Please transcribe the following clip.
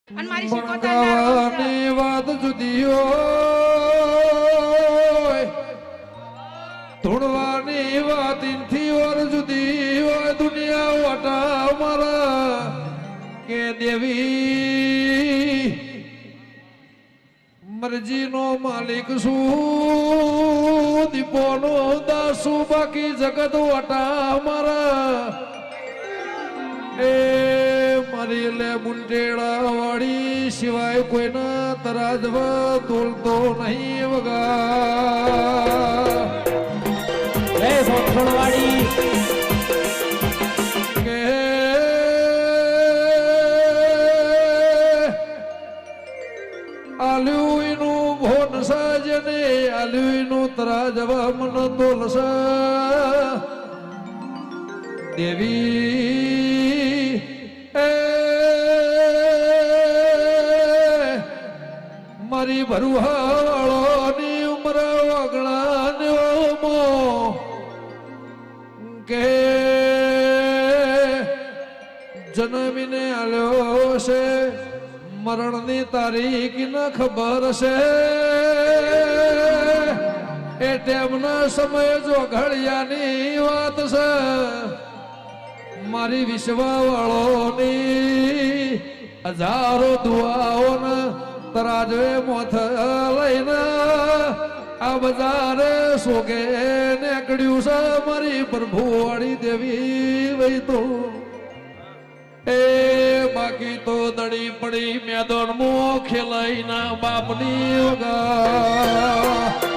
અને મારી શિકોતરની વાત જુદી હોય, ધૂણવાની વાત ઇનથી ઓર જુદી હોય. દુનિયા વાટા મારા કે દેવી મરજીનો માલિક શું, દીપોનો દાસુ, બાકી જગત વાટા મારા એ મારી લે મુંટેડા વાળી સિવાય કોઈના તરાજવા તોલતો નહીં વગા. જય સોનસોણવાડી કે આલ્યુઈનું ભોન સાજને આલ્યુઈનું તરાજવા મન તોલસા દેવી મારી ભરુહાવાળોની ઉમર વગણાનો કે જન્મીને આલ્યો છે, મરણની તારીખ ન ખબર છે. એ ટેમના સમય જો ઘડિયાની વાત છે. મારી વિશ્વાવાળોની હજારો દુઆઓને તરાજવે મોથ લઈને આ બજારે સોગે નીકળ્યું છે. મારી પ્રભુવાળી દેવી વઈ તો એ બાકી તો દડી પડી મેદાનમાં ખેલાઈ ના બાપની વગા.